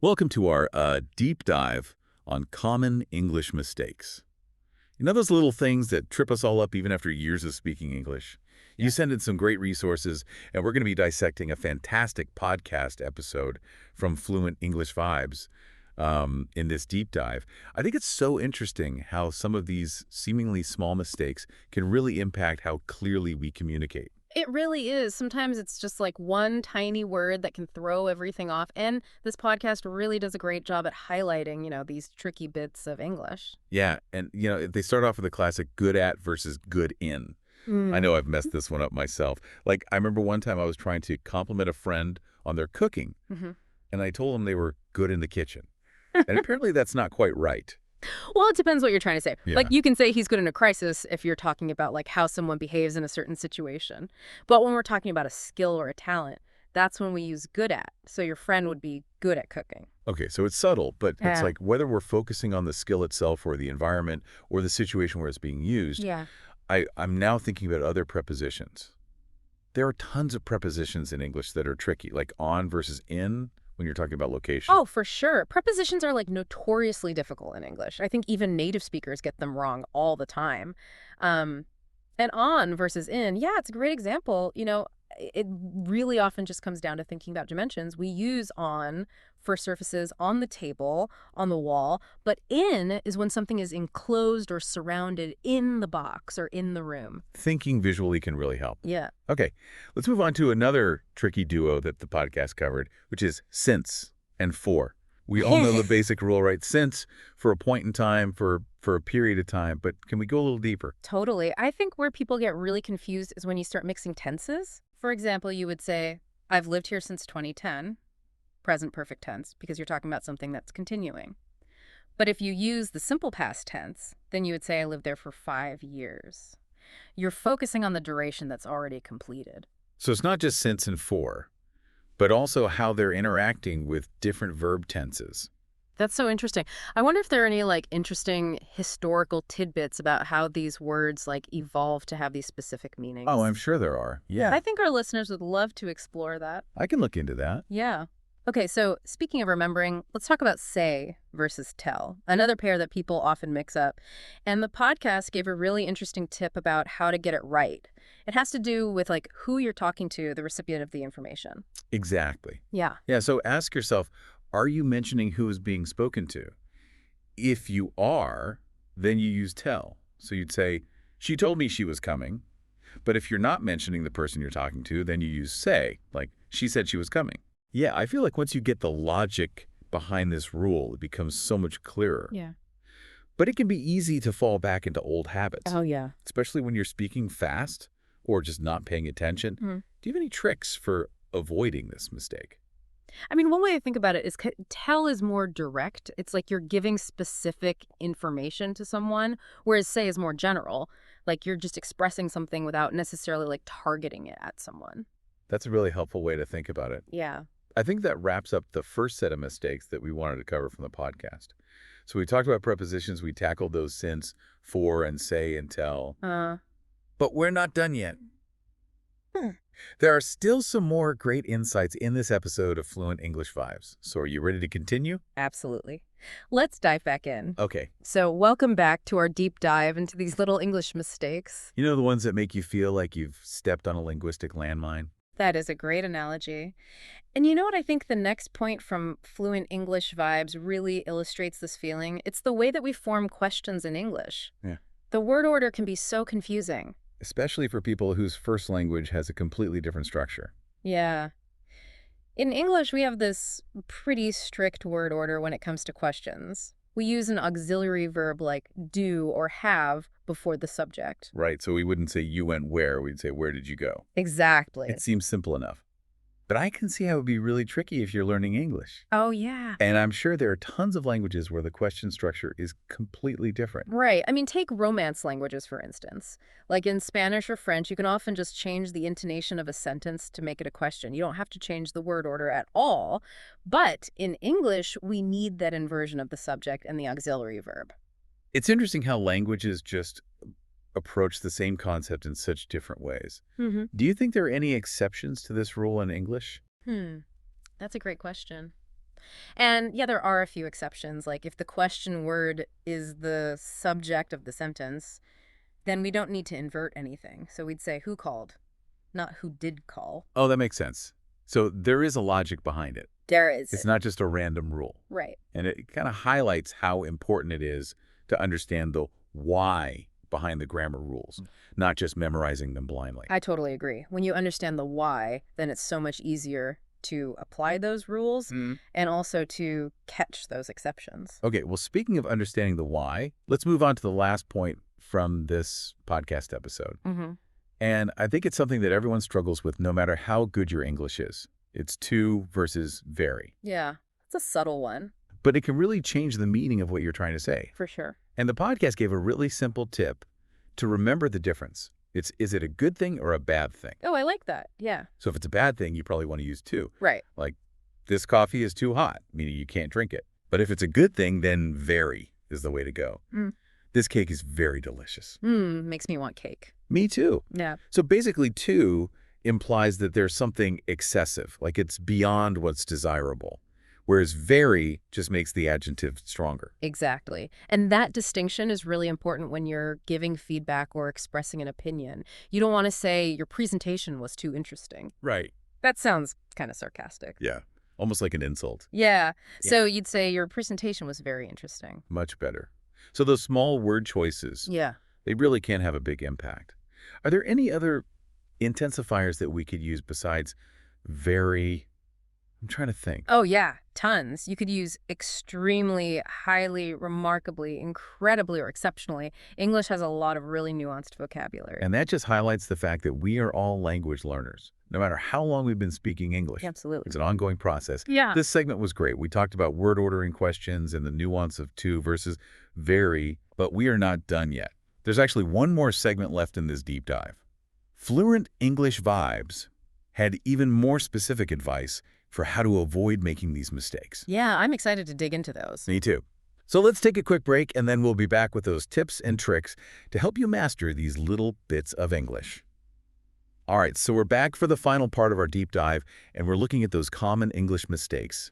Welcome to our deep dive on common English mistakes. You know those little things that trip us all up even after years of speaking English? You Yeah. send in some great resources, and we're going to be dissecting a fantastic podcast episode from Fluent English Vibes in this deep dive. I think it's so interesting how some of these seemingly small mistakes can really impact how clearly we communicate. It really is. Sometimes it's just like one tiny word that can throw everything off. And this podcast really does a great job at highlighting, these tricky bits of English. Yeah, and they start off with the classic good at versus good in. I Mm. know I've messed this one up myself. Like, I remember one time I was trying to compliment a friend on their cooking, Hmm. and I told them they were good in the kitchen. And apparently that's not quite right. Well, it depends what you're trying to say. Like, Yeah. you can say he's good in a crisis if you're talking about like how someone behaves in a certain situation. But when we're talking about a skill or a talent, that's when we use good at. So your friend would be good at cooking. Okay, so it's subtle, but it's Yeah. like whether we're focusing on the skill itself or the environment or the situation where it's being used, Yeah. I'm now thinking about other prepositions. There are tons of prepositions in English that are tricky, like on versus in when you're talking about location. Oh, for sure. Prepositions are like notoriously difficult in English. I think even native speakers get them wrong all the time. Um, and on versus in, yeah, it's a great example. It really often just comes down to thinking about dimensions. We use on for surfaces on the table, on the wall, but in is when something is enclosed or surrounded in the box or in the room. Thinking visually can really help. Yeah. Okay, let's move on to another tricky duo that the podcast covered, which is since and for. We all know the basic rule, right? Since for a point in time, for a period of time, but can we go a little deeper? Totally. I think where people get really confused is when you start mixing tenses. For example, you would say, I've lived here since 2010, present perfect tense, because you're talking about something that's continuing. But if you use the simple past tense, then you would say, I lived there for 5 years. You're focusing on the duration that's already completed. So it's not just since and for, but also how they're interacting with different verb tenses. That's so interesting. I wonder if there are any like interesting historical tidbits about how these words like evolve to have these specific Oh, meanings. I'm sure there are. Yeah, I think our listeners would love to explore that. I can look into that. Yeah. Okay, so speaking of remembering, let's talk about say versus tell, another pair that people often mix up. And the podcast gave a really interesting tip about how to get it right. It has to do with like who you're talking to, the recipient of the information. Exactly. Yeah. Yeah, so ask yourself, are you mentioning who is being spoken to? If you are, then you use tell. So you'd say, she told me she was coming. But if you're not mentioning the person you're talking to, then you use say, like, she said she was coming. Yeah, I feel like once you get the logic behind this rule, it becomes so much clearer. Yeah. But it can be easy to fall back into old habits, Oh, yeah. especially when you're speaking fast or just not paying attention. Mhm. Do you have any tricks for avoiding this mistake? I mean, one way to think about it is tell is more direct. It's like you're giving specific information to someone, whereas say is more general. Like you're just expressing something without necessarily like targeting it at someone. That's a really helpful way to think about it. Yeah. I think that wraps up the first set of mistakes that we wanted to cover from the podcast. So we talked about prepositions. We tackled those since, for, and say, and tell. But we're not done yet. Hmm. There are still some more great insights in this episode of Fluent English Vibes. So are you ready to continue? Absolutely. Let's dive back in. Okay. So, welcome back to our deep dive into these little English mistakes. You know the ones that make you feel like you've stepped on a linguistic landmine? That is a great analogy. And you know what I think the next point from Fluent English Vibes really illustrates this feeling? It's the way that we form questions in English. Yeah. The word order can be so confusing. Especially for people whose first language has a completely different structure. Yeah. In English, we have this pretty strict word order when it comes to questions. We use an auxiliary verb like do or have before the subject. Right, so we wouldn't say you went where, we'd say where did you go? Exactly. It seems simple enough. But I can see how it would be really tricky if you're learning English. Oh, yeah. And I'm sure there are tons of languages where the question structure is completely different. Right. I mean, take Romance languages, for instance. Like in Spanish or French, you can often just change the intonation of a sentence to make it a question. You don't have to change the word order at all. But in English, we need that inversion of the subject and the auxiliary verb. It's interesting how languages just approach the same concept in such different ways. Mm-hmm. Do you think there are any exceptions to this rule in English? That's a great question. And yeah, there are a few exceptions. Like if the question word is the subject of the sentence, then we don't need to invert anything. So we'd say who called, not who did call. Oh, that makes sense. So there is a logic behind it. There is. It's not just a random rule. Right. And it kind of highlights how important it is to understand the why behind the grammar rules, not just memorizing them blindly. I totally agree. When you understand the why, then it's so much easier to apply those rules and also to catch those exceptions. Okay, well, speaking of understanding the why, let's move on to the last point from this podcast episode. And I think it's something that everyone struggles with no matter how good your English is. It's to versus very. Yeah, it's a subtle one. But it can really change the meaning of what you're trying to say. For sure. And the podcast gave a really simple tip to remember the difference. Is it a good thing or a bad thing? Oh, I like that. Yeah. So if it's a bad thing, you probably want to use to. Right. Like, this coffee is too hot, meaning you can't drink it. But if it's a good thing, then very is the way to go. This cake is very delicious. Makes me want cake. Me too. Yeah. So basically, to implies that there's something excessive, like it's beyond what's desirable, whereas very just makes the adjective stronger. Exactly. And that distinction is really important when you're giving feedback or expressing an opinion. You don't want to say your presentation was too interesting. Right. That sounds kind of sarcastic. Yeah. Almost like an insult. Yeah. So you'd say your presentation was very interesting. Much better. So those small word choices, Yeah. they really can have a big impact. Are there any other intensifiers that we could use besides very? I'm trying to think. Oh, yeah. Tons. You could use extremely, highly, remarkably, incredibly, or exceptionally. English has a lot of really nuanced vocabulary. And that just highlights the fact that we are all language learners, no matter how long we've been speaking English. Absolutely. It's an ongoing process. Yeah. This segment was great. We talked about word ordering questions and the nuance of to versus very, but we are not done yet. There's actually one more segment left in this deep dive. Fluent English Vibes had even more specific advice for how to avoid making these mistakes. Yeah, I'm excited to dig into those. Me too. So let's take a quick break, and then we'll be back with those tips and tricks to help you master these little bits of English. All right, so we're back for the final part of our deep dive, and we're looking at those common English mistakes.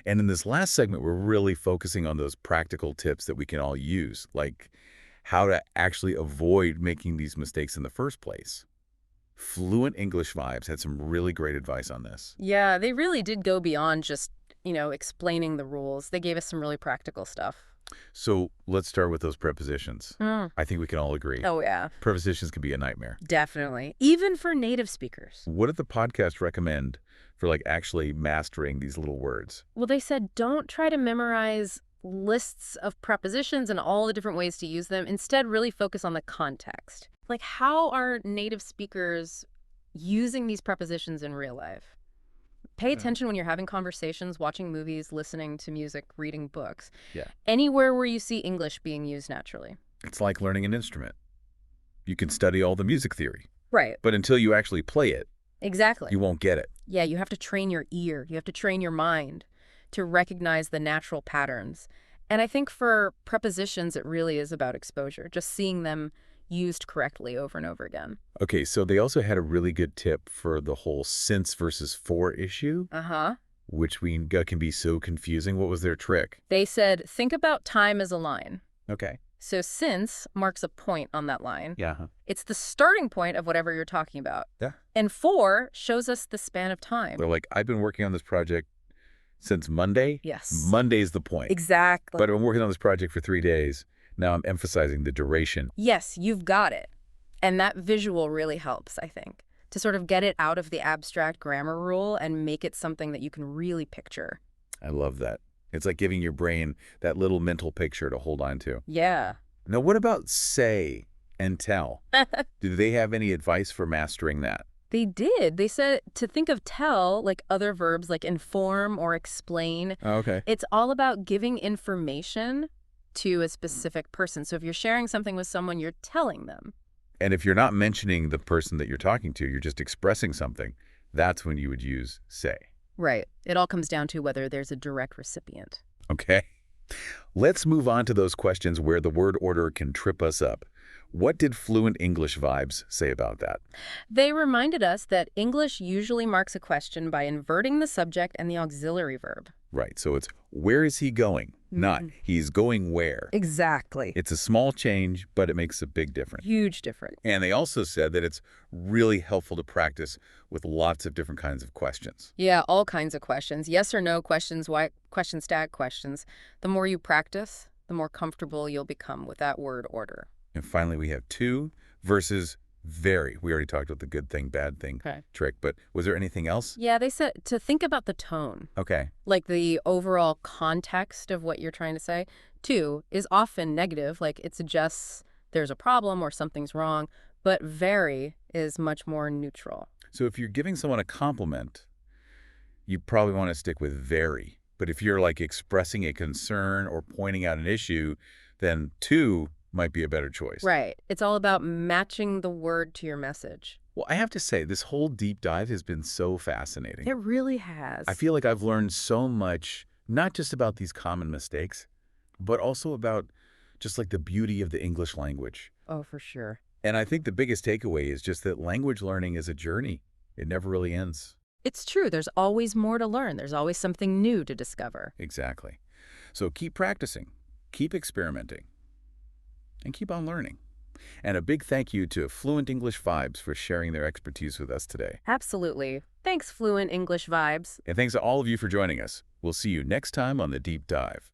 And in this last segment, we're really focusing on those practical tips that we can all use, like how to actually avoid making these mistakes in the first place. Fluent English Vibes had some really great advice on this. Yeah, they really did go beyond just, explaining the rules. They gave us some really practical stuff. So let's start with those prepositions. I think we can all agree. Oh, yeah. Prepositions can be a nightmare. Definitely. Even for native speakers. What did the podcast recommend for actually mastering these little words? Well, they said don't try to memorize lists of prepositions and all the different ways to use them. Instead, really focus on the context. Like, how are native speakers using these prepositions in real life? Pay attention when you're having conversations, watching movies, listening to music, reading books. Yeah. Anywhere where you see English being used naturally. It's like learning an instrument. You can study all the music theory, Right. but until you actually play it, Exactly. you won't get it. Yeah, you have to train your ear. You have to train your mind to recognize the natural patterns. And I think for prepositions, it really is about exposure, just seeing them used correctly over and over again. Okay, so they also had a really good tip for the whole since versus for issue, which can be so confusing. What was their trick? They said, think about time as a line. Okay. So since marks a point on that line. Yeah. It's the starting point of whatever you're talking about. Yeah. And for shows us the span of time. They're like, I've been working on this project since Monday. Yes. Monday's the point. Exactly. But I'm working on this project for 3 days. Now I'm emphasizing the duration. Yes, you've got it. And that visual really helps, I think, to sort of get it out of the abstract grammar rule and make it something that you can really picture. I love that. It's like giving your brain that little mental picture to hold on to. Yeah. Now, what about say and tell? Do they have any advice for mastering that? They did. They said to think of tell like other verbs like inform or explain. Oh, okay. It's all about giving information to a specific person. So if you're sharing something with someone, you're telling them. And if you're not mentioning the person that you're talking to, you're just expressing something, that's when you would use say. Right. It all comes down to whether there's a direct recipient. Okay. Let's move on to those questions where the word order can trip us up. What did Fluent English Vibes say about that? They reminded us that English usually marks a question by inverting the subject and the auxiliary verb. Right, so it's where is he going? Not Mhm. he's going where. Exactly. It's a small change, but it makes a big difference. Huge difference. And they also said that it's really helpful to practice with lots of different kinds of questions. Yeah, all kinds of questions. Yes or no questions, why question tag questions. The more you practice, the more comfortable you'll become with that word order. And finally, we have to versus very. We already talked about the good thing, bad thing Okay. trick, but was there anything else? Yeah, they said to think about the tone, Okay. like the overall context of what you're trying to say. Two is often negative, like it suggests there's a problem or something's wrong, but very is much more neutral. So if you're giving someone a compliment, you probably want to stick with very. But if you're like expressing a concern or pointing out an issue, then to might be a better choice. Right. It's all about matching the word to your message. Well, I have to say, this whole deep dive has been so fascinating. It really has. I feel like I've learned so much, not just about these common mistakes, but also about just like the beauty of the English language. Oh, for sure. And I think the biggest takeaway is just that language learning is a journey. It never really ends. It's true. There's always more to learn. There's always something new to discover. Exactly. So keep practicing, keep experimenting, and keep on learning. And a big thank you to Fluent English Vibes for sharing their expertise with us today. Absolutely. Thanks, Fluent English Vibes. And thanks to all of you for joining us. We'll see you next time on The Deep Dive.